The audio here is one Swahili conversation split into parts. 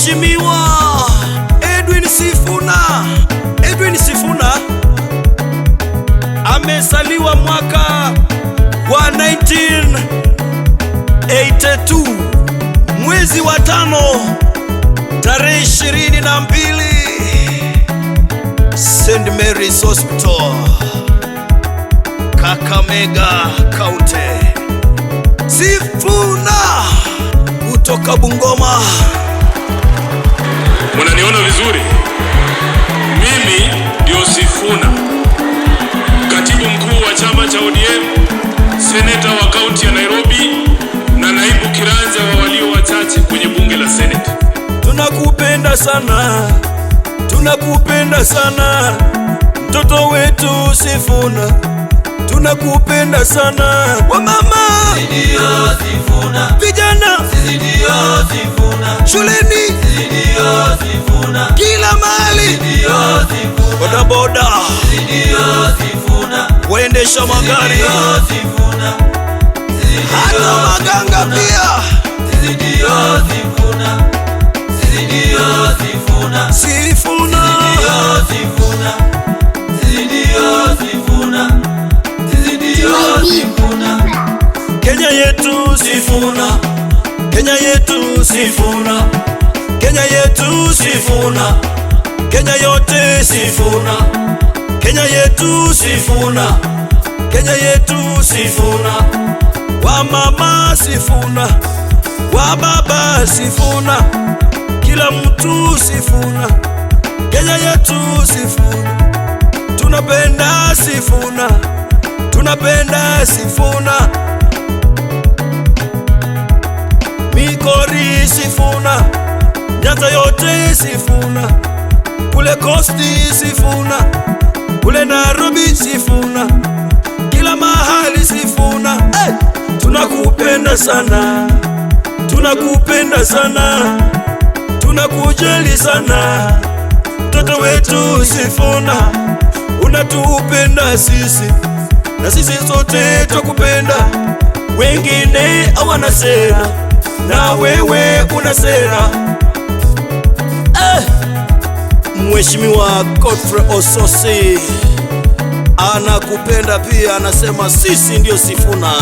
Mheshimiwa Edwin Sifuna amesaliwa mwaka wa 1982 mwezi wa 5 tarehe 22 St. Mary's Hospital, Kakamega County. Sifuna kutoka Bungoma. Mnaniona vizuri? Mimi ndio Sifuna, katibu mkuu wa chama cha ODM, seneta wa kaunti ya Nairobi na naibu kiranja wa walio wachache kwenye bunge la Senate. Tunakupenda sana mtoto wetu Sifuna, tunakupenda sana. Wamama ndio Sifuna, vijana ndio Sifuna, shuleni ndio Sifuna, kila mahali ndio Sifuna, bodaboda ndio Sifuna, waendesha magari ndio Sifuna, hata maganga pia ndio Sifuna, ndio Sifuna, Sifuna, ndio Sifuna, ndio Sifuna, ndio Sifuna. Kenya yetu Sifuna, Kenya yetu Sifuna, Kenya yetu Sifuna, Kenya yote Sifuna, Kenya yetu Sifuna, Kenya yetu Sifuna. Wa mama Sifuna, wa baba Sifuna, kila mtu Sifuna, Kenya yetu Sifuna. Tunapenda Sifuna, tunapenda Sifuna. Migori Sifuna, Nyanza yote Sifuna, kule Costi Sifuna, kule Nairobi Sifuna, kila mahali Sifuna. Hey! Tunakupenda sana, tunakupenda sana, tunakujali sana mtoto wetu Sifuna, unatupenda sisi na sisi sote tukupenda. Wengine hawana sera na wewe una sera. Mheshimiwa Godfrey Ososi anakupenda pia, anasema sisi ndio Sifuna.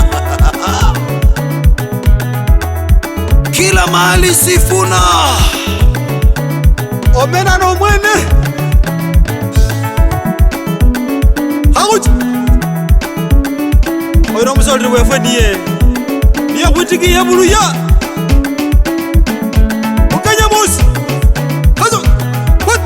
Kila mahali Sifuna. Omena no mwene hauti oyo musoli wefe niye witiki yebulu ya ukanya musi hazo what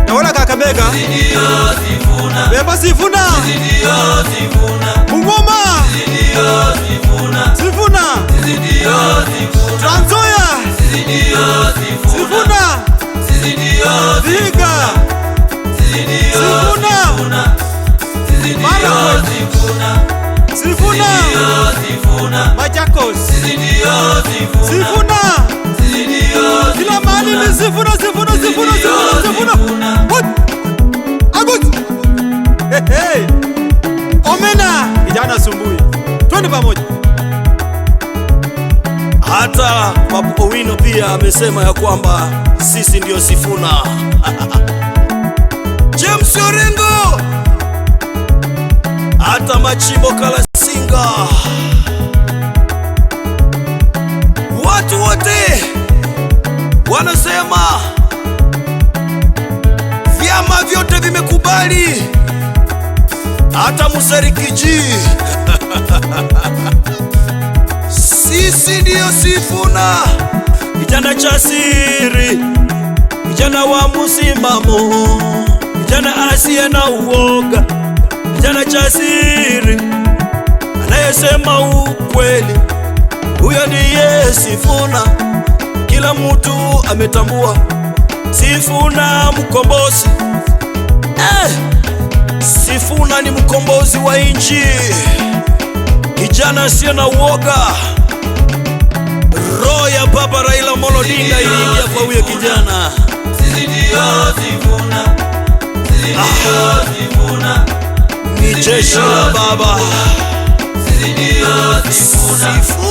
nawala Kakamega Ndio Sifuna, beba Sifuna, ndio Sifuna, Bungoma ndio Sifuna, Sifuna, ndio Sifuna, Trans Nzoia ndio Sifuna, Sifuna, ndio Vihiga Sifuna, Marakwet Sifuna, Sifuna, Machakos ndio Sifuna, Sifuna, kila mahali ni Sifuna, Sifuna, Sifuna, Sifuna, Sifuna. What? Agut. Hey. Omena kijana Sumbui, twende pamoja. Hata Papu Owino pia amesema ya kwamba sisi ndio Sifuna. James Orengo, hata Machimbo Kalasinga, watu wote wanasema vyama vyote vimekubali, hata Musarikiji. Sisi ndio Sifuna, kijana cha siri, kijana wa msimamo, kijana asiye na uoga, kijana cha siri anayesema ukweli. Huyo ndiye Sifuna, kila mtu ametambua. Sifuna mkombozi, Sifuna ni mkombozi wa nchi, kijana asiye na uoga. Roho ya Baba Raila Amolo Odinga iliingia kwa huyo kijana. Sisi ndio Sifuna, sisi ndio Sifuna, ni jeshi la Baba. Sisi ndio Sifuna. Sifu.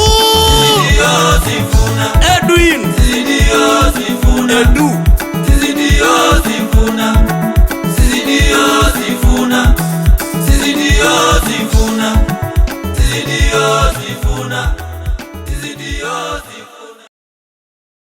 Sisi ndio Sifuna. Edwin. Sisi ndio Sifuna. Edu. Sisi ndio Sifuna.